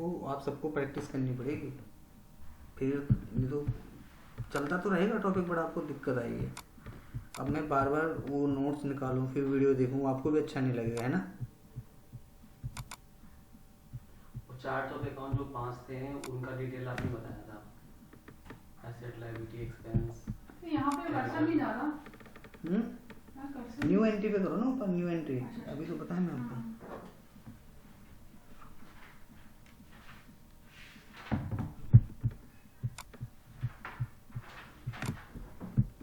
वो आप सबको प्रैक्टिस करनी पड़ेगी, फिर नहीं तो चलता तो रहेगा टॉपिक बट आपको दिक्कत आएगी। अब मैं बार बार वो नोट्स निकालूं फिर वीडियो देखूं, आपको भी अच्छा नहीं लगेगा, है ना। चार्ट ऑफ अकाउंट जो 5 थे उनका डिटेल आपने बताया था, एसेट लायबिलिटी एक्सपेंस। यहाँ पे कर्सर नहीं जा रहा। न्यू एंट्री पे करो ना ऊपर, न्यू एंट्री। अभी तो पता है मैं आपको।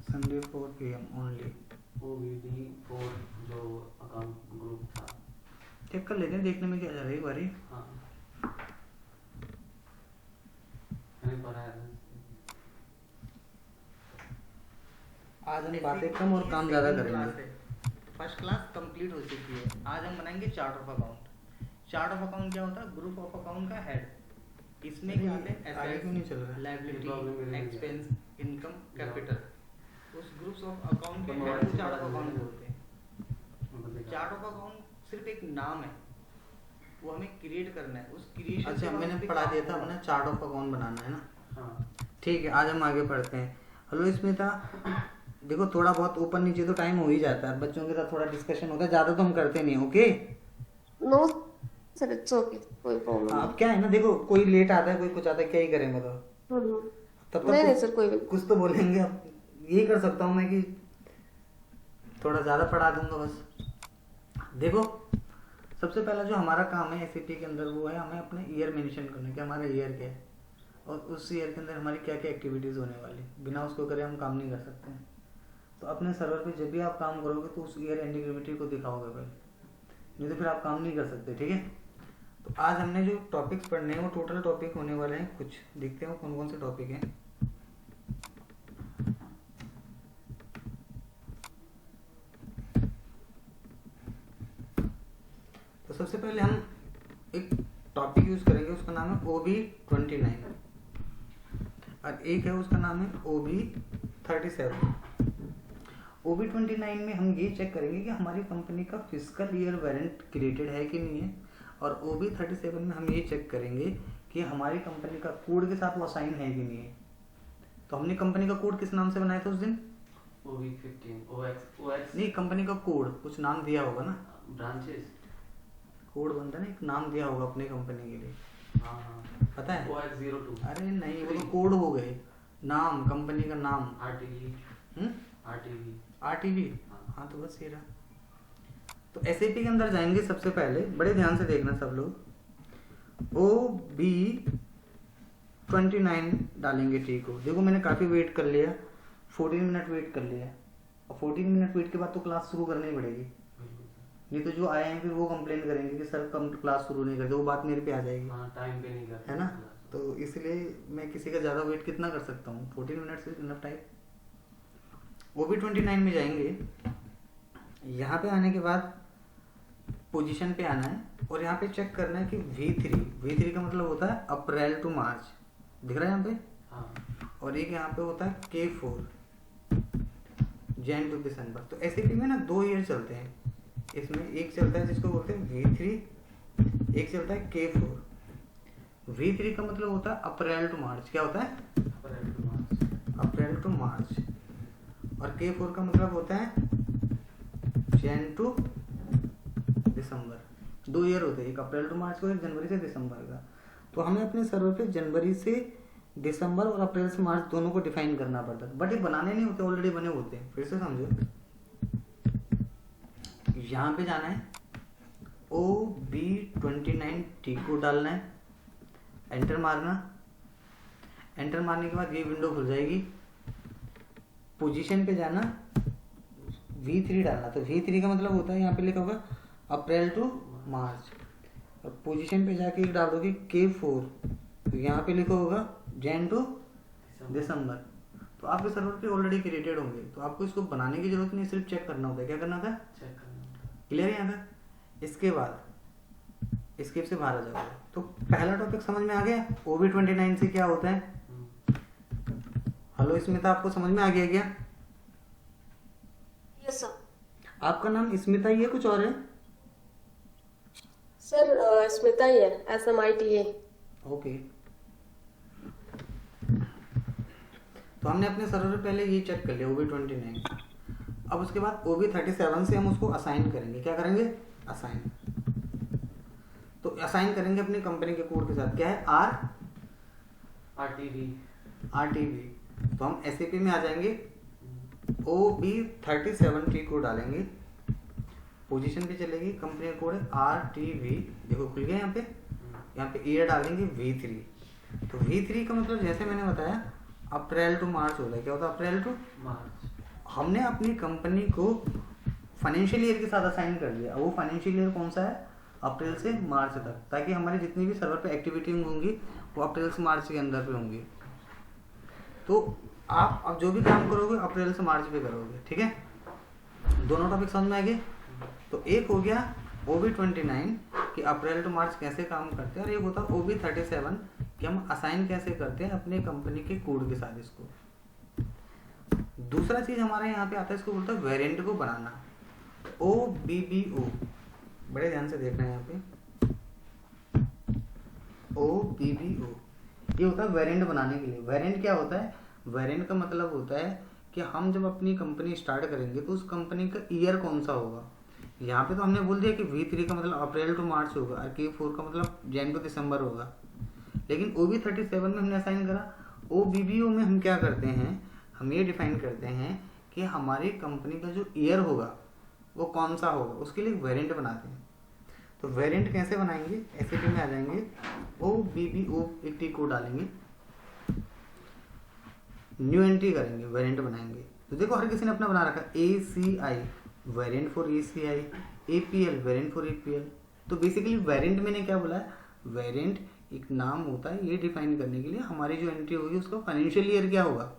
Sunday 4 PM only. ओबीडी 4 जो अकाउंट ग्रुप था, चेक कर लेते हैं, देखने में क्या जा रहा है एक बारी। हाँ मैंने पढ़ा है। आज हम बातें कम और काम ज़्यादा करेंगे। फर्स्ट क्लास कंप्लीट हो चुकी है। आज हम बनाएंगे chart of account. Chart of account क्या होता है? ग्रुप ऑफ अकाउंट का हेड। इसमें क्या होते हैं? आगे क्यों नहीं चल रहा है? Liability, expense, income, capital. उस ग्रुप्स ऑफ अकाउंट के हेड को चार्ट ऑफ अकाउंट बोलते हैं। चार्ट ऑफ अकाउंट सिर्फ एक नाम है, वो हमें क्रिएट करना है। उस क्रिएशन अच्छा, मैंने पढ़ा दिया था अपना चार्ट ऑफ अकाउंट बनाना है ना। हाँ ठीक है, आज हम आगे बढ़ते हैं। हेलो स्मिता, देखो थोड़ा बहुत ऊपर नीचे तो टाइम हो ही जाता है, बच्चों के साथ थोड़ा डिस्कशन होता है, ज़्यादा तो हम करते नहीं। Okay no sir, it's okay, कोई प्रॉब्लम अब क्या है ना, देखो कोई लेट आता है, कोई कुछ आता है, क्या ही करें बताओ। नहीं। तब तक नहीं सर, कोई भी कुछ तो बोलेंगे। अब यही कर सकता हूँ मैं कि थोड़ा ज़्यादा पढ़ा दूंगा बस। देखो सबसे पहला जो हमारा काम है एसएपी के अंदर वो है हमें अपने ईयर मेंशन करना कि हमारा ईयर क्या है और उस ईयर के अंदर हमारी क्या क्या एक्टिविटीज़ होने वाली। बिना उसको करे हम काम नहीं कर सकते हैं। तो अपने सर्वर पे जब भी आप काम करोगे तो उस ईयर एंड एक्टिविटी को दिखाओगे पहले, नहीं तो फिर आप काम नहीं कर सकते। ठीक है, तो आज हमने जो टॉपिक्स पढ़ने हैं वो टोटल टॉपिक होने वाले हैं कुछ। देखते हैं वो कौन कौन से टॉपिक हैं। तो सबसे पहले हम एक टॉपिक यूज करेंगे, उसका नाम है OB29 और एक है उसका नाम है OB37। OB29 में हम ये चेक करेंगे कि हमारी कंपनी का फिस्कल ईयर वारंट क्रिएटेड है कि नहीं है, और OB37 में हम ये चेक करेंगे कि हमारी कंपनी का कोड के साथ वो असाइन है कि नहीं है। तो हमने कंपनी का कोड किस नाम से बनाया था उस दिन? OB15 OX नहीं, कंपनी का कोड कुछ नाम दिया होगा ना, ब्रांचेस कोड बनता है ना, एक नाम दिया होगा अपने कंपनी के लिए, हाँ हाँ पता है? OX02 अरे नहीं, वो तो कोड हो गए, नाम कंपनी का नाम। RTV। हाँ तो बस ये रहा। तो एसएपी के अंदर जाएंगे सबसे पहले, बड़े ध्यान से देखना सब लोग। OB29 डालेंगे। ठीक हो, देखो मैंने काफ़ी वेट कर लिया, 14 मिनट वेट कर लिया, और 14 मिनट वेट के बाद तो क्लास शुरू करनी पड़ेगी, नहीं तो जो आए हैं फिर वो कंप्लेन करेंगे कि सर कम क्लास शुरू नहीं करते, वो बात मेरे पे आ जाएगी। हाँ टाइम पे नहीं करते है ना, तो इसलिए मैं किसी का ज़्यादा वेट कितना कर सकता हूँ, 14 मिनट से इनफ टाइम। OB29 में जाएंगे, यहाँ पे आने के बाद पोजीशन पे आना है और यहाँ पे चेक करना है कि V3 का मतलब होता है अप्रैल टू मार्च, दिख रहा है यहाँ पे। हाँ और एक यहाँ पे होता है K4 जैन टू दिसंबर। तो एसएपी में ना 2 ईयर चलते हैं, इसमें एक चलता है जिसको बोलते हैं V3, एक चलता है K4। V3 का मतलब होता है अप्रैल टू मार्च। क्या होता है? अप्रैल टू मार्च। और K4 का मतलब होता है जैन टू दिसंबर। 2 ईयर होते हैं, एक अप्रैल टू मार्च को, एक जनवरी से दिसंबर का। तो हमें अपने सर्वर पे जनवरी से दिसंबर और अप्रैल से मार्च दोनों को डिफाइन करना पड़ता है, बट ये बनाने नहीं होते, ऑलरेडी बने होते हैं। फिर से समझो, यहाँ पे जाना है, OB29T को डालना है, एंटर मारना। एंटर मारने के बाद ये विंडो खुल जाएगी। पोजीशन पे जाना, V3 डालना। तो V3 का मतलब होता है, यहाँ पे लिखा होगा अप्रैल टू मार्च। और पोजीशन पे जाके एक डाल दोगे K4, तो यहाँ पे लिखा होगा जैन टू दिसंबर। तो आपके सर्वर पे ऑलरेडी क्रिएटेड होंगे, तो आपको इसको बनाने की जरूरत नहीं, सिर्फ चेक करना होता है। क्या करना था? चेक करना। क्लियर है यहाँ तक? इसके बाद स्किप से बाहर आ जाओगे। तो पहला टॉपिक समझ में आ गया, OB29 से क्या होता है। हेलो स्मिता, आपको समझ में आ गया क्या? Yes sir. आपका नाम स्मिता ही है, कुछ और है? सर स्मिता ही है, SMITA। ओके, तो हमने अपने सर्वर पे पहले ये चेक कर लिया OB29। अब उसके बाद OB37 से हम उसको असाइन करेंगे। क्या करेंगे? असाइन। तो असाइन करेंगे अपनी कंपनी के कोड के साथ। क्या है? RTV। तो हम SAP में आ जाएंगे, OB37 T को डालेंगे, पोजीशन पे चलेगी, कंपनी का कोड है RTV। देखो खुल गया यहाँ पे ईयर डालेंगे V3। तो V3 का मतलब जैसे मैंने बताया अप्रैल टू मार्च होता है। क्या होता है? अप्रैल टू मार्च। हमने अपनी कंपनी को फाइनेंशियल ईयर के साथ असाइन कर लिया। वो फाइनेंशियल ईयर कौन सा है? अप्रैल से मार्च तक, ताकि हमारी जितनी भी सर्वर पे एक्टिविटी होंगी वो अप्रैल से मार्च के अंदर पे होंगी। तो आप अब जो भी काम करोगे अप्रैल से मार्च पे करोगे। ठीक है, दोनों टॉपिक समझ में आ गए। तो एक हो गया OB29 कि अप्रैल टू मार्च कैसे काम करते हैं, और एक होता है OB37 कि हम असाइन कैसे करते हैं अपने कंपनी के कोड के साथ इसको। दूसरा चीज हमारे यहाँ पे आता है, इसको बोलते हैं वेरिएंट को बनाना। OBBO, बड़े ध्यान से देखना है यहाँ पे, OBBO ये होता है वेरिएंट बनाने के लिए। वेरिएंट क्या होता है? वेरिएंट का मतलब होता है कि हम जब अपनी कंपनी स्टार्ट करेंगे तो उस कंपनी का ईयर कौन सा होगा। यहाँ पे तो हमने बोल दिया कि V3 का मतलब अप्रैल टू मार्च होगा और K4 का मतलब जैन टू दिसंबर होगा। लेकिन OB37 में हमने असाइन करा। OBBO में हम क्या करते हैं? हम ये डिफाइन करते हैं कि हमारी कंपनी का जो ईयर होगा वो कौन सा होगा, उसके लिए वेरिएंट बनाते हैं। तो वेरिएंट कैसे बनाएंगे? SAP में आ जाएंगे, OBBO एक टी कोड डालेंगे, न्यू एंट्री करेंगे, वेरिएंट बनाएंगे। तो देखो हर किसी ने अपना बना रखा, ACI variant for ACI, APL variant for APL। तो बेसिकली वेरिएंट मैंने क्या बोला है? वेरिएंट एक नाम होता है ये डिफाइन करने के लिए हमारी जो एंट्री होगी उसका फाइनेंशियल ईयर क्या होगा।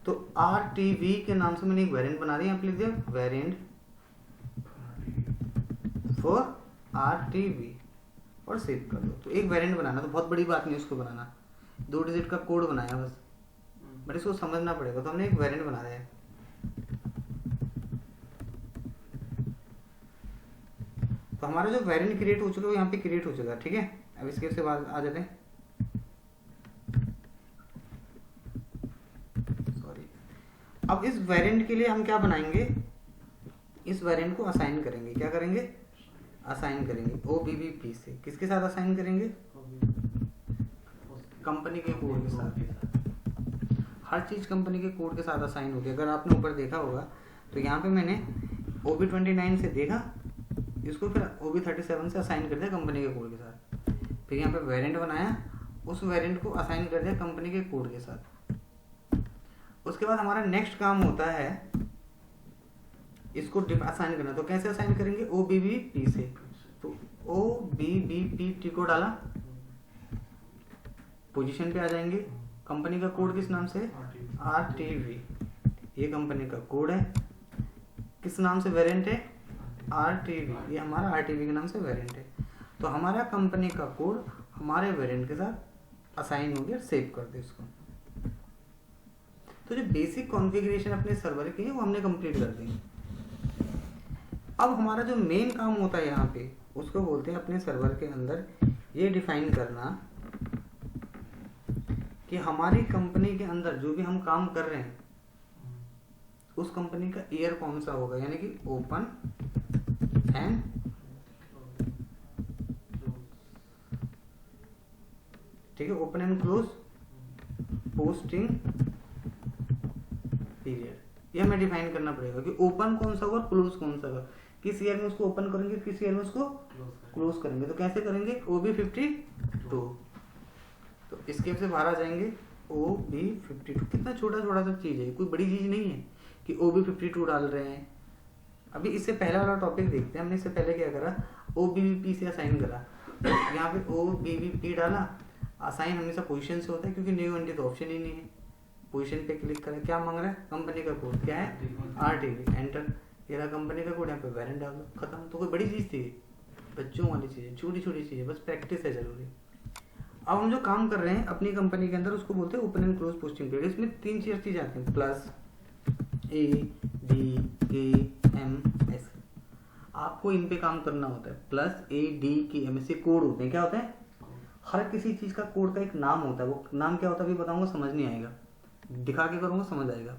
तो RTV के नाम से मैंने एक वेरिएंट बना दिया, यहाँ पे लिख दिया वेरिएंट फॉर RTV और सेव कर दो। तो एक वेरिएंट बनाना तो बहुत बड़ी बात नहीं उसको बनाना, 2 डिजिट का कोड बनाया बस, बट इसको समझना पड़ेगा। तो हमने एक वेरिएंट बना दिया है। तो हमारा जो वेरिएंट क्रिएट हो चुका है वो यहाँ पे क्रिएट हो चुका है। ठीक है, अब इसके से बाद आ जाते हैं, सॉरी। अब इस वेरिएंट के लिए हम क्या बनाएंगे? इस वेरिएंट को असाइन करेंगे। क्या करेंगे? असाइन करेंगे OBBP से। किसके साथ असाइन करेंगे? कंपनी के कोड के साथ। हर चीज कंपनी के कोड के साथ असाइन होगी। अगर आपने ऊपर देखा होगा तो यहाँ पे मैंने OB29 से देखा इसको, फिर OB37 से असाइन कर दिया कंपनी के कोड के साथ। फिर यहाँ पे वेरिएंट बनाया, उस वेरिएंट को असाइन कर दिया कंपनी के कोड के साथ। उसके बाद हमारा नेक्स्ट काम होता है इसको असाइन करना। तो कैसे असाइन करेंगे? OBBP से। तो OBBP को डाला, पोजीशन पे आ जाएंगे, कंपनी का कोड किस नाम से? RTV। ये कंपनी का कोड है, किस नाम से वेरिएंट है? RTV। ये हमारा RTV के नाम से वेरिएंट है। तो हमारा कंपनी का कोड हमारे वेरिएंट के साथ असाइन हो गया। सेव कर दे इसको। तो जो बेसिक कॉन्फ़िगरेशन अपने सर्वर की है वो हमने कंप्लीट कर दी। अब हमारा जो मेन काम होता है यहाँ पे उसको बोलते हैं अपने सर्वर के अंदर ये डिफाइन करना कि हमारी कंपनी के अंदर जो भी हम काम कर रहे हैं उस कंपनी का ईयर कौन सा होगा, यानी कि ओपन एंड ठीक है, open and close posting period. ये हमें डिफाइन करना पड़ेगा कि ओपन कौन सा होगा और क्लोज कौन सा होगा। किस ईयर में उसको ओपन करेंगे, किस ईयर में उसको क्लोज करेंगे। तो कैसे करेंगे? OB52। तो इसके से बाहर आ जाएंगे OB52। कितना छोटा छोटा सा चीज है, कोई बड़ी चीज नहीं है कि OB52 डाल रहे हैं। अभी इससे पहला वाला टॉपिक देखते हैं। हमने इससे पहले क्या करा? OBBP से असाइन करा। यहाँ पे OBBP डाला, असाइन हमेशा पोजीशन से होता है क्योंकि न्यू एंट्री तो ऑप्शन ही नहीं है। पोजीशन पे क्लिक करें, क्या मांग रहा है? कंपनी का कोड क्या है? RTV। एंटर, ये रहा कंपनी का कोड, यहाँ पे वेरिएंट डाल दो, खत्म। तो कोई बड़ी चीज थी? बच्चों वाली चीजें, छोटी छोटी चीजें, बस प्रैक्टिस है जरूरी। अब हम जो काम कर रहे हैं अपनी कंपनी के अंदर उसको बोलते हैं open and close posting period. इसमें 3 चीजें आती हैं, प्लस ADKMS। आपको इन पे काम करना होता है। प्लस ADKMS कोड होते हैं। क्या होते हैं? हर किसी चीज़ का कोड का एक नाम होता है, वो नाम क्या होता है अभी बताऊंगा, समझ नहीं आएगा, दिखा के करूँगा समझ आएगा।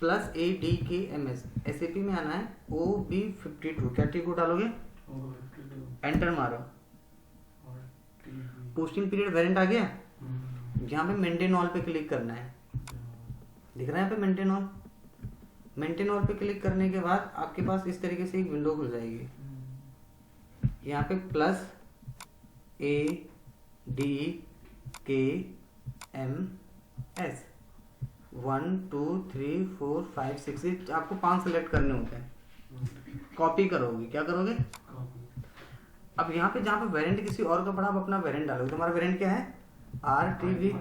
+ADKMS SAP में आना है OB52, क्या टी कोड डालोगे, एंटर मारो, पोस्टिंग पीरियड वेरिएंट आ गया। यहाँ पे मेंटेन ऑल पे क्लिक करना है, दिख रहा है यहाँ पे मेंटेन ऑल। मेंटेन ऑल पे क्लिक करने के बाद आपके पास इस तरीके से एक विंडो खुल जाएगी। यहाँ पे +ADKMS 1 2 3 4 5 6 8 आपको 5 सेलेक्ट करने होते हैं। कॉपी करोगे, क्या करोगे, अब यहाँ पे जहाँ पे वेरिएंट किसी और का पड़ा आप अपना वेरिएंट डालोगे। तुम्हारा वेरिएंट क्या है, RTV।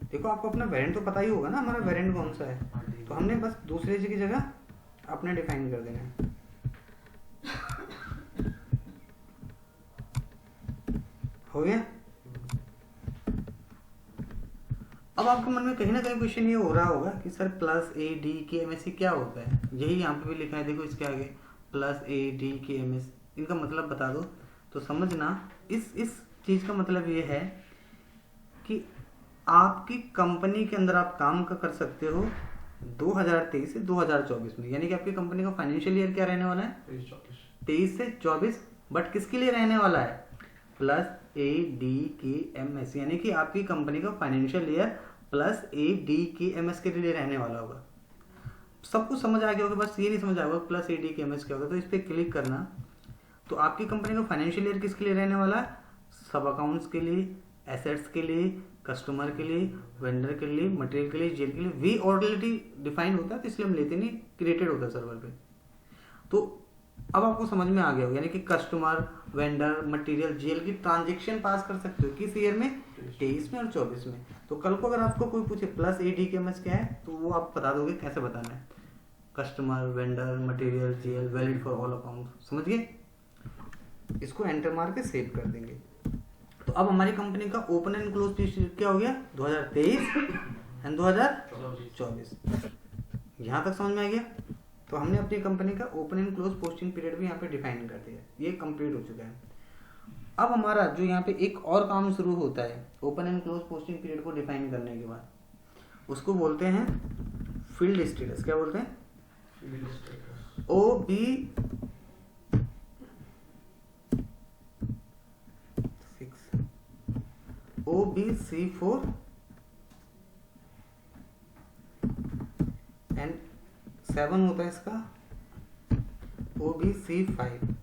देखो आपको अपना वेरिएंट तो पता ही होगा ना हमारा वेरिएंट कौन सा है, तो हमने बस दूसरे की जगह अपने डिफाइन कर देना है। हो गया। अब आपके मन में कहीं ना कहीं क्वेश्चन ये हो रहा होगा कि सर +ADKMS क्या होता है, यही यहाँ पे भी लिखा है, देखो इसके आगे +ADKMS, इनका मतलब बता दो। तो समझना इस चीज का मतलब ये है कि आपकी कंपनी के अंदर आप काम का कर सकते हो 2023 से 2024 में, यानी कि आपकी कंपनी का फाइनेंशियल ईयर क्या रहने वाला है, 23 से 24, बट किसके लिए रहने वाला है, +ADKMS, यानी कि आपकी कंपनी का फाइनेंशियल ईयर +ADKMS के लिए रहने वाला होगा। सब कुछ समझ आ गया होगा, बस ये नहीं समझ आएगा +ADKMS क्या होगा। तो इस पर क्लिक करना, तो आपकी कंपनी का फाइनेंशियल ईयर किसके लिए रहने वाला है, सब अकाउंट्स के लिए, एसेट्स के लिए, कस्टमर के लिए, वेंडर के लिए, मटेरियल के लिए, जेल के लिए। वी ऑलरेडी डिफाइन होता है तो इसलिए हम लेते नहीं, क्रिएटेड होता है सर्वर पे। तो अब आपको समझ में आ गया हो, यानी कि कस्टमर, वेंडर, मटेरियल, जेल की ट्रांजेक्शन पास कर सकते हो किस ईयर में, 23 में और 24 में। तो कल को अगर आपको कोई पूछे +ADKMS क्या है, तो वो आप बता दोगे कैसे बताना है, customer, vendor, material, GL, valid for all account. समझ गए। इसको एंटर मार के सेव कर देंगे। तो अब हमारी कंपनी का ओपन एंड क्लोज पीरियड क्या हो गया, 2023 एंड 2024। यहाँ तक समझ में आ गया। तो हमने अपनी कंपनी का open and close posting period भी यहाँ पे डिफाइन कर दिया, ये कंप्लीट हो चुका है। अब हमारा जो यहाँ पे एक और काम शुरू होता है open and close posting period को डिफाइन करने के बाद, उसको बोलते हैं फील्ड स्टेटस। क्या बोलते हैं, OBC4 एंड 7 होता है इसका OBC5।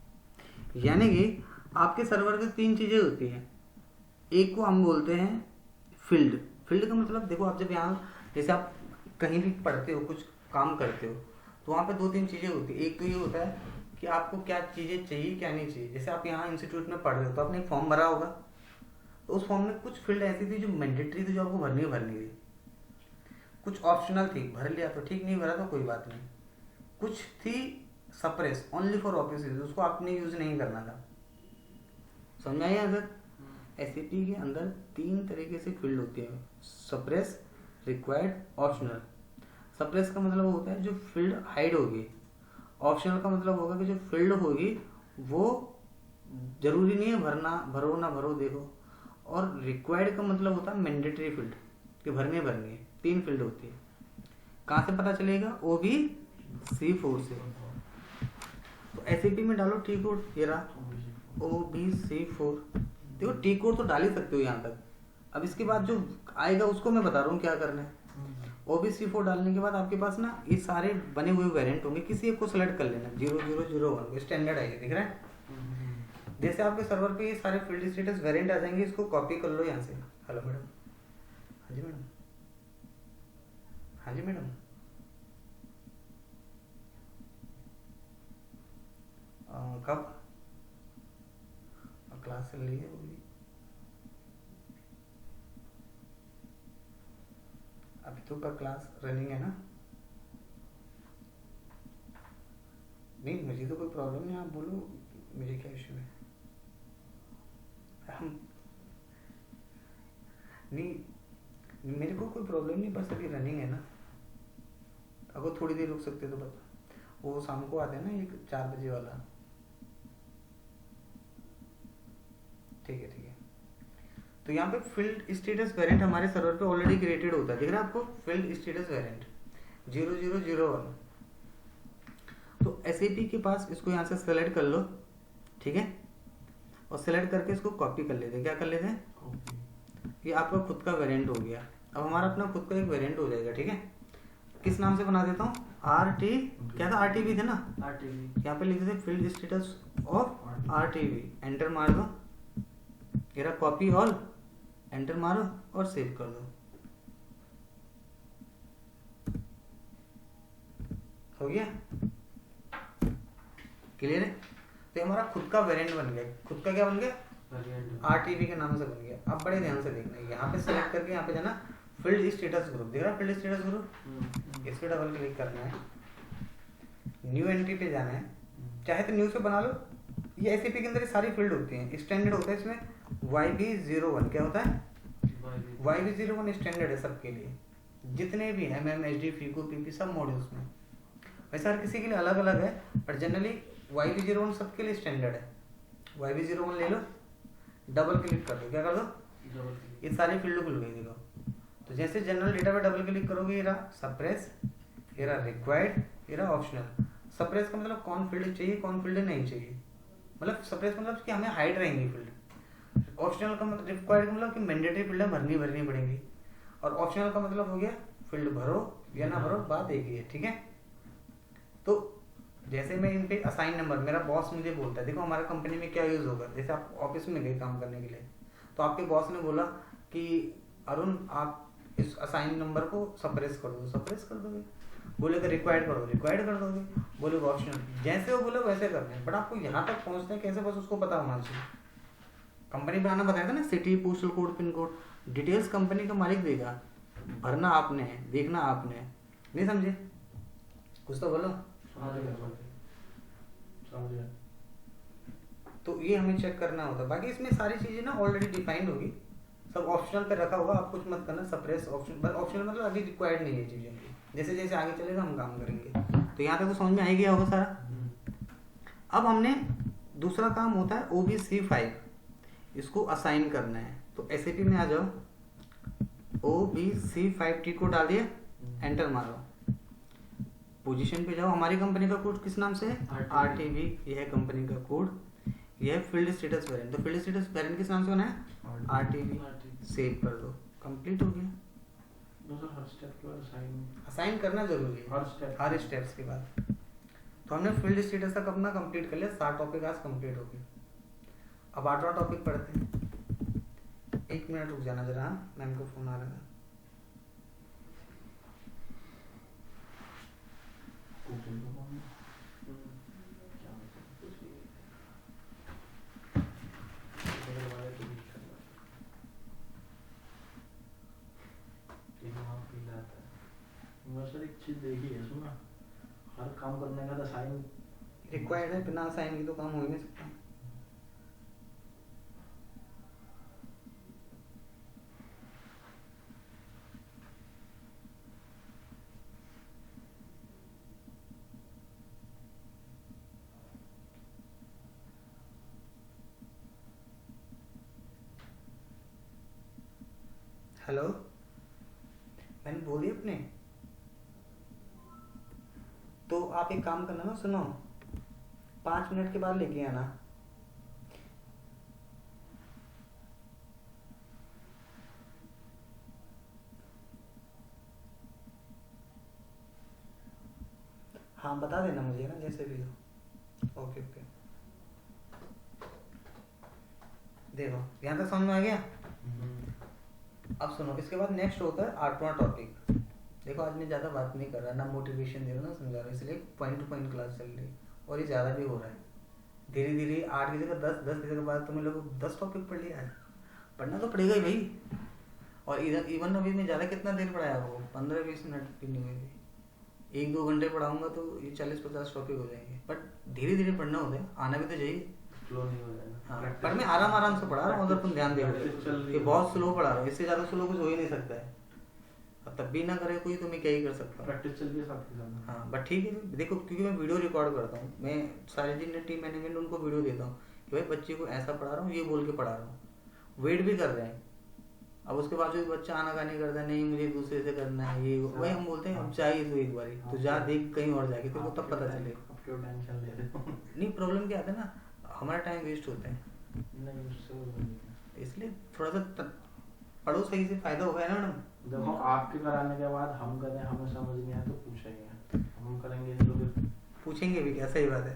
यानी कि आपके सर्वर में 3 चीजें होती हैं। एक को हम बोलते हैं फील्ड। फील्ड का मतलब देखो, आप जब यहाँ जैसे आप कहीं भी पढ़ते हो, कुछ काम करते हो, तो वहाँ पे 2-3 चीजें होती है। एक तो ये होता है कि आपको क्या चीजें चाहिए क्या नहीं चाहिए। जैसे आप यहाँ इंस्टीट्यूट में पढ़ रहे हो तो आपने एक फॉर्म भरा होगा, तो उस फॉर्म में कुछ फील्ड ऐसी थी जो मैंडेटरी थी, जो आपको भरनी थी। कुछ ऑप्शनल थी, भर लिया तो ठीक, नहीं भरा तो कोई बात नहीं। कुछ थी सप्रेस, ओनली फॉर ऑफिस, उसको आपने यूज नहीं करना था। समझ में आया। अगर एसएपी के अंदर 3 तरीके से फील्ड होती है, सप्रेस, रिक्वायर्ड, ऑप्शनल। सप्रेस का मतलब होता है जो फील्ड हाइड होगी। ऑप्शनल का मतलब होगा कि जो फील्ड होगी वो जरूरी नहीं है भरना, भरो ना भरो देखो। और रिक्वायर्ड का मतलब होता है मैंडेटरी फील्ड, कि भरनी है। 3 फील्ड होती है। कहाँ से पता चलेगा, OBC4 से। तो एसएपी में डालो टी कोड, ये रहा OBC4। देखो टी कोड तो डाल ही सकते हो यहाँ तक। अब इसके बाद जो आएगा उसको मैं बता रहा हूँ क्या करना है। OBC4 डालने के बाद आपके पास ना ये सारे बने हुए वेरिएंट होंगे, किसी एक को सिलेक्ट कर लेना। 0001 स्टैंडर्ड है, दिख रहा है। जैसे आपके सर्वर पे ये सारे फील्ड स्टेटस वेरिएंट आ जाएंगे, इसको कॉपी कर लो यहाँ से। हेलो मैडम, हाँ जी मैडम, हाँ जी मैडम। कब क्लास चल रही है, होगी अभी तो पर क्लास रनिंग है ना। नहीं मुझे तो कोई प्रॉब्लम नहीं, आप बोलो मुझे क्या इशू है। हम नहीं, मेरे को कोई प्रॉब्लम नहीं, बस अभी रनिंग है ना। अगर थोड़ी देर रुक सकते तो बता। वो शाम को आते हैं ना, एक 4 बजे वाला। ठीक है। तो यहाँ पे फील्ड स्टेटस वेरिएंट हमारे सर्वर पे ऑलरेडी क्रिएटेड होता है, दिख रहा है आपको फील्ड स्टेटस वेरिएंट 0001। तो SAP के पास इसको यहाँ से सेलेक्ट कर लो, ठीक है, और सेलेक्ट करके इसको कॉपी कर लेते हैं। क्या कर लेते हैं, ये आपका खुद का वेरिएंट हो गया। अब हमारा अपना खुद का एक वेरिएंट हो जाएगा, ठीक है। किस नाम से बना देता हूँ, RT क्या था, RTB थे ना, RTV यहाँ पे लिख देते field status of RTB, enter मार दो, मेरा कॉपी ऑल, एंटर मारो और सेव कर दो, हो गया, क्लियर है। तो ये हमारा खुद का वेरिएंट बन गया, खुद का क्या बन गया, वेरिएंट RTB के नाम से बन गया। अब बड़े ध्यान से देखना है, यहाँ पे सेलेक्ट करके यहाँ पे जाना फील्ड स्टेटस ग्रुप, दिख रहा है फील्ड स्टेटस ग्रुप, इस पे डबल क्लिक करना है, न्यू एंट्री पे जाना है, चाहे तो न्यू से बना लो। ये SAP के अंदर ये सारी फील्ड होती हैं, स्टैंडर्ड होता है इसमें YB01, क्या होता है, YB01 स्टैंडर्ड है सबके लिए, जितने भी MM, SD, FICO, PP सब मॉड्यूल्स में। वैसे हर किसी के लिए अलग अलग है, पर जनरली YB01 सबके लिए स्टैंडर्ड है। YB01 ले लो, डबल क्लिक कर दो, क्या कर दो, ये सारी फील्ड खुल गई, देखो। तो जैसे जनरल डेटा पे डबल क्लिक करोगे, ये रहा सप्रेस, ये रहा रिक्वायर्ड, ये रहा ऑप्शनल। सप्रेस का मतलब कौन फील्ड चाहिए, कौन फील्ड नहीं चाहिए, मतलब सप्रेस मतलब कि हमें हाइड रहेंगी फील्ड। ऑप्शनल का मतलब, रिक्वायर्ड का मतलब कि मैंडेटरी फील्ड भरनी पड़ेंगी, और ऑप्शनल का मतलब हो गया फील्ड भरो या ना भरो, बात एक ही है, ठीक है। तो जैसे मैं इन पे असाइन नंबर, मेरा बॉस मुझे बोलता है, देखो हमारा कंपनी में क्या यूज होगा, जैसे आप ऑफिस में गए काम करने के लिए, तो आपके बॉस ने बोला कि अरुण आप इस असाइन नंबर को सप्रेस कर दो, सप्रेस कर दोगे, बोलेगा रिक्वायर्ड कर दो, रिक्वायर्ड कर दोगे, बोलेगा ऑप्शनल, जैसे वो बोले वैसे करना है। बट आपको यहाँ तक पहुँचते हैं कैसे, बस उसको पता होना चाहिए। कंपनी बनाना बताया था ना, city, postal code, pin code, details company का मालिक देगा, भरना आपने है, देखना आपने है, नहीं समझे, कुछ तो बोलो। तो ये हमें चेक करना होता है, बाकी इसमें सारी चीजें ना ऑलरेडी डिफाइंड होगी, सब ऑप्शनल पे रखा होगा, आप कुछ मत करना, सप्रेस ऑप्शन, बस ऑप्शनल मतलब अभी रिक्वायर्ड नहीं है चीजें की, जैसे जैसे आगे चलेगा हम काम करेंगे। तो यहाँ तक तो समझ में आ गया होगा सारा। अब हमने दूसरा काम होता है OBC5, इसको असाइन करना है। तो SAP में आ जाओ, OBC5T को डाल दिया, एंटर मारो, पोजीशन पे जाओ। हमारी कंपनी का कोड किस नाम से है, RTB, यह है कंपनी का कोड, यह है फील्ड स्टेटस वेरिएंट। तो फील्ड स्टेटस वेरिएंट किस नाम से बना है, RTB, सेव कर दो, कंप्लीट हो गया। असाइन करना जरूरी है हर स्टेप्स के बाद। तो हमने फील्ड स्टेटस तक अपना कंप्लीट कर लिया, 7 टॉपिक आज कंप्लीट हो गए। अब 8वां टॉपिक पढ़ते हैं। 1 मिनट रुक जाना जरा, मैम को फोन आ रहा है। एक चीज देखी है सुना, हर काम करने का तो साइन रिक्वायर्ड है, बिना साइन की तो काम हो ही नहीं सकता। हेलो, मैंने बोल दिया अपने। तो आप एक काम करना ना, सुनो, 5 मिनट के बाद लेके आना। हाँ बता देना मुझे ना, जैसे भी हो। ओके ओके, देखो यहाँ तक समझ में आ गया। अब सुनो, इसके बाद नेक्स्ट होता है 8वां टॉपिक। देखो आज मैं ज़्यादा बात नहीं कर रहा, ना मोटिवेशन दे रहा हूँ ना समझा रहा हूँ, इसलिए पॉइंट टू पॉइंट क्लास चल रही है, और ये ज़्यादा भी हो रहा है। धीरे धीरे 8 की जगह 10, 10 की जगह बाद तुम्हें लोग 10 टॉपिक पढ़ लिया है, पढ़ना तो पड़ेगा ही भाई। और इधर इवन अभी मैं ज़्यादा कितना देर पढ़ाया वो 15-20 मिनट भी नहीं हुए थे। 1-2 घंटे पढ़ाऊंगा तो ये 40-50 टॉपिक हो जाएंगे। बट धीरे धीरे पढ़ना होता है, आना भी तो चाहिए। फ्लो नहीं हो जाएगा। हाँ, पर मैं आराम से पढ़ा रहा हूँ, उधर तुम ध्यान दे कि बहुत स्लो पढ़ा रहा हूँ, इससे ज़्यादा स्लो कुछ हो ही नहीं सकता है। और तब भी ना करे कोई तो मैं क्या ही कर सकता हूँ। प्रैक्टिस चल रही है साथ के साथ। हाँ बट ठीक है, देखो क्योंकि मैं वीडियो रिकॉर्ड करता हूँ, मैं सारे जितने टीम मैनेजमेंट उनको वीडियो देता हूँ कि भाई बच्चे को ऐसा पढ़ा रहा हूँ, ये बोल के पढ़ा रहा हूँ। वेट भी कर रहे हैं अब उसके बाद जो बच्चा आनाकानी करता है, नहीं मुझे दूसरे से करना है, ये वही हम बोलते हैं अब चाहिए तो एक बारी तो जा देख कहीं और जाके, तेरे को तब पता चलेगा। अब क्यों टेंशन ले रहे हो? नहीं प्रॉब्लम क्या आता है ना, हमारा टाइम वेस्ट होता है, नहीं उससे वो नहीं है। इसलिए थोड़ा सा पढ़ो सही से, फायदा होगा ना मैडम। देखो आपके कराने के बाद हम करें, हमें समझ नहीं आया तो पूछेंगे, हम करेंगे नहीं तो फिर पूछेंगे भी क्या, सही बात है।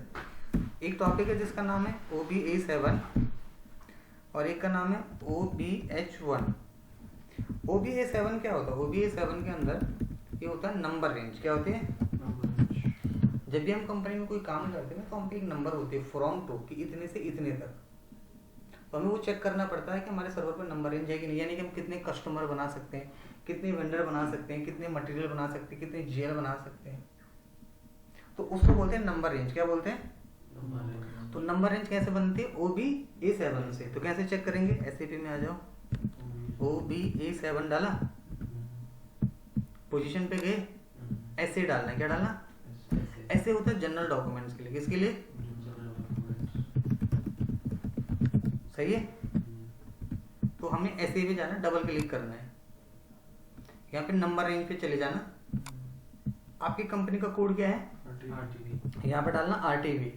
एक टॉपिक है जिसका नाम है OBA7 और एक का नाम है OBH1। OBA7 क्या होता है? OBA7 के अंदर ये होता है नंबर रेंज। क्या होती है? जब भी हम कंपनी में कोई काम करते हैं तो हम पे एक नंबर होती है फ्रॉम टू कि इतने से इतने तक, तो हमें वो चेक करना पड़ता है कि हमारे सर्वर पर नंबर रेंज है कि नहीं, यानी कि हम कितने कस्टमर बना सकते हैं, कितने वेंडर बना सकते हैं, कितने मटेरियल बना सकते हैं, कितने GL बना सकते हैं, तो उसको बोलते हैं नंबर रेंज। क्या बोलते हैं? तो नंबर रेंज कैसे बनती है? OBA7 से। तो कैसे चेक करेंगे? SAP में आ जाओ, OBA7 डाला, पोजीशन पे गए, ऐसे डालना है। क्या डालना? ऐसे होता है जनरल डॉक्यूमेंट्स के लिए। किसके लिए? सही है। तो हमें ऐसे भी जाना, डबल क्लिक करना है, यहाँ पे नंबर रेंज पे चले जाना। आपकी कंपनी का कोड क्या है? यहाँ पे डालना RTV,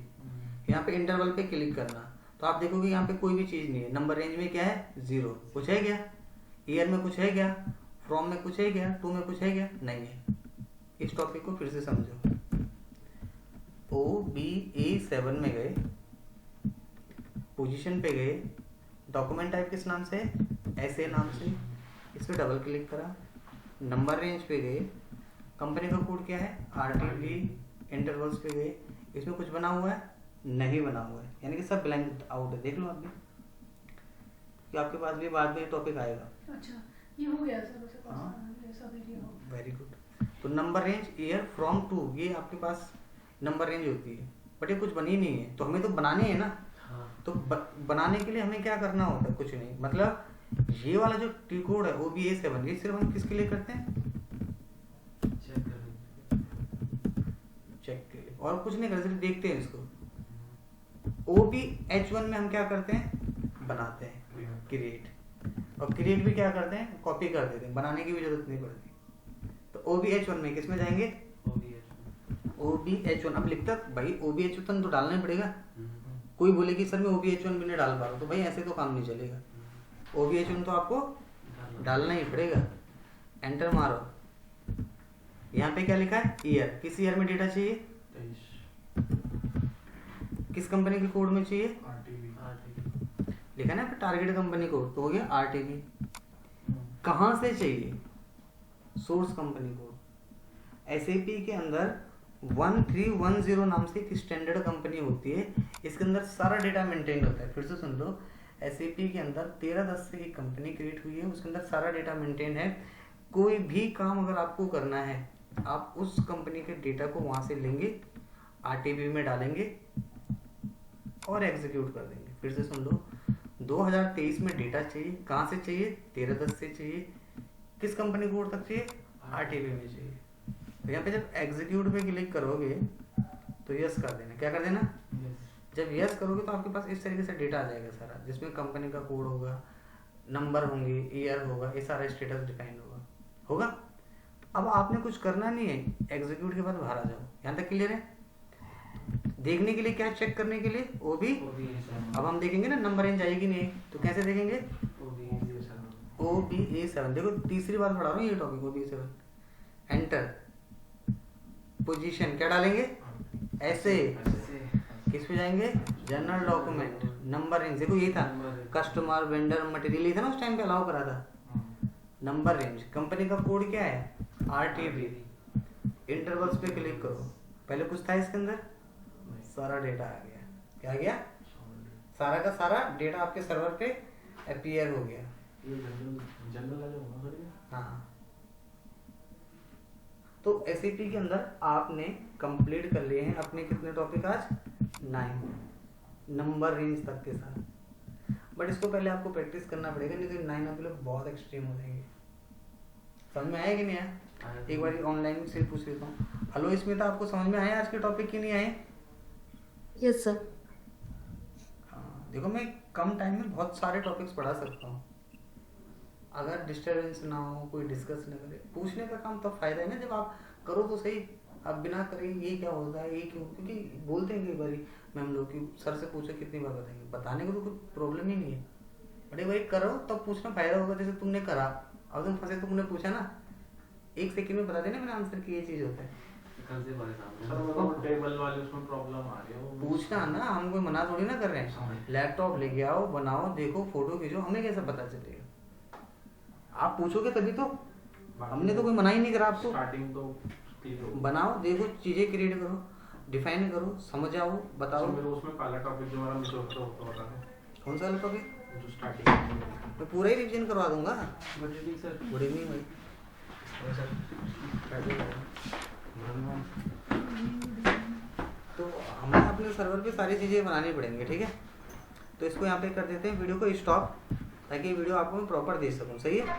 यहाँ पे इंटरवल पे क्लिक करना, तो आप देखोगे यहाँ पे कोई भी चीज नहीं है। नंबर रेंज में क्या है? 0। कुछ है क्या? ईयर में कुछ है क्या? फ्रॉम में कुछ है क्या? टू में कुछ है क्या? नहीं है। इस टॉपिक को फिर से समझो। OBA7 में गए, पोजीशन पे गए, डॉक्यूमेंट टाइप किस नाम से? ऐसे नाम से, इस पे डबल क्लिक करा, नंबर रेंज पे गए, कंपनी का कोड क्या है? RTV, इंटरवल्स पे गए, इसमें कुछ बना हुआ है? नहीं बना हुआ है, यानी कि सब ब्लैंक आउट है। देख लो आप भी कि आपके पास भी बाद में टॉपिक आएगा। अच्छा ये हो गया सर, उसे हाँ। ये सब एरिया हो गया। Very good. तो number range, year, from, to, ये आपके पास नंबर रेंज होती है, बट ये कुछ बनी नहीं है, तो हमें तो बनानी है ना। तो बनाने के लिए हमें क्या करना होता है? कुछ नहीं, मतलब ये वाला जो टी कोड है OBA7, ये सिर्फ हम किसके लिए करते हैं? चेक के लिए, और कुछ नहीं करते, सिर्फ देखते हैं इसको। OBH1 में हम क्या करते हैं? बनाते हैं, क्रिएट। और क्रिएट भी क्या करते हैं? कॉपी कर देते हैं, बनाने की भी जरूरत नहीं पड़ती। तो OBH1 में किस में जाएंगे? OBH1। अब लिखता भाई OBH1 तो डालना ही पड़ेगा। कोई बोले कि सर मैं OBH1 भी नहीं डाल पा रहा, तो भाई ऐसे तो काम नहीं चलेगा। OBH1 तो आपको डालना ही पड़ेगा। एंटर मारो, यहाँ पे क्या लिखा है? ईयर। किस ईयर में डेटा चाहिए? 23। किस कंपनी के कोड में चाहिए? RTV। लिखा ना टारगेट कंपनी कोड, तो हो गया RTV। कहाँ से चाहिए? Source company code. SAP के अंदर 1310 नाम से एक स्टैंडर्ड कंपनी होती है, इसके अंदर सारा डेटा मेंटेन होता है। फिर से सुन लो, SAP के अंदर 1310 से एक कंपनी क्रिएट हुई है, उसके अंदर सारा डेटा मेंटेन है। कोई भी काम अगर आपको करना है, आप उस कंपनी के डेटा को वहां से लेंगे, RTV में डालेंगे और एग्जीक्यूट कर देंगे। फिर से सुन लो, 2023 में डेटा चाहिए, कहाँ से चाहिए? 1310 से चाहिए। किस कंपनी कोड तक चाहिए? RTV में चाहिए। तो यहाँ पे जब एग्जीक्यूट पे क्लिक करोगे तो यस कर देना। क्या कर देना? जब यस करोगे तो आपके पास इस तरीके से डेटा आ जाएगा सारा, जिसमें कंपनी का कोड होगा, नंबर होंगे, ईयर होगा, ये सारा स्टेटस डिफाइन होगा। अब आपने कुछ करना नहीं है, एग्जीक्यूट के बाद बाहर आ जाओ। यहाँ तक क्लियर है? देखने के लिए क्या चेक करने के लिए? अब हम देखेंगे ना नंबर रेंज आएगी नहीं, तो कैसे देखेंगे? OBA7। देखो तीसरी बार पढ़ा रहा हूँ ये टॉपिक, OBA7। एंटर, पोजीशन क्या डालेंगे? ऐसे। किस पे जाएंगे? General document, number range. देखो ये था कस्टमर, वेंडर, मटेरियल, ये था ना उस टाइम पे अलाउ करा था। नंबर रेंज, कंपनी का कोड क्या है? RTV। इंटरवल्स पे क्लिक करो, पहले कुछ था इसके अंदर, सारा डेटा आ गया। क्या आ गया? सारा का सारा डेटा आपके सर्वर पे अपीयर हो गया। ये जनरल वाले होना पड़ेगा। हाँ, तो SAP के अंदर आपने कंप्लीट कर लिए हैं अपने कितने टॉपिक आज? 9 नंबर रेंज तक के साथ। बट इसको पहले आपको प्रैक्टिस करना पड़ेगा, नहीं तो 9 आप लोग बहुत एक्सट्रीम हो जाएंगे। समझ में आया कि नहीं आया? एक बार ऑनलाइन से पूछ लेता हूँ। हेलो स्मिता, आपको समझ में आया आज के टॉपिक की नहीं आए? Yes sir. हाँ, देखो मैं कम टाइम में बहुत सारे टॉपिक्स पढ़ा सकता हूँ। अगर डिस्टरबेंस ना हो, कोई डिस्कस ना करे, पूछने का काम तब फायदा है ना जब आप करो तो सही। आप बिना करे ये क्या होता है, ये क्यों, क्योंकि बोलते हैं कई बारी मैम लोग कि सर से पूछो कितनी बार बताएंगे, बताने को तो कोई प्रॉब्लम ही नहीं है, बड़े भाई करो तब पूछना फायदा होगा। जैसे तुमने करा और तुम फंसे, तुमने पूछा ना, 1 सेकंड में बता देना मैंने आंसर की, ये चीज होता है। कल से परेशान सर हूँ। वो टेबल वाले उसमें प्रॉब्लम आ रही है वो पूछना ना, हम कोई मना थोड़ी ना कर रहे हैं। लैपटॉप लेके आओ, बनाओ, देखो, फोटो खींचो, हमें कैसे पता चलेगा? आप पूछोगे तभी तो, हमने तो कोई मना ही नहीं करा आपको। स्टार्टिंग तो clear हो। बनाओ, देखो, चीजें क्रिएट करो, डिफाइन करो, समझाओ, बताओ। सर मेरे उसमें काला टॉपिक जो मेरा मिस होता है कौन सा अल्फा है? जो स्टार्टिंग में मैं पूरा ही रिवीजन करवा दूंगा। Good evening sir. Good evening भाई। तो हमें अपने सर्वर पे सारी चीज़ें बनानी पड़ेंगी, ठीक है? तो इसको यहाँ पे कर देते हैं, वीडियो को स्टॉप, ताकि वीडियो आपको मैं प्रॉपर दे सकूँ, सही है?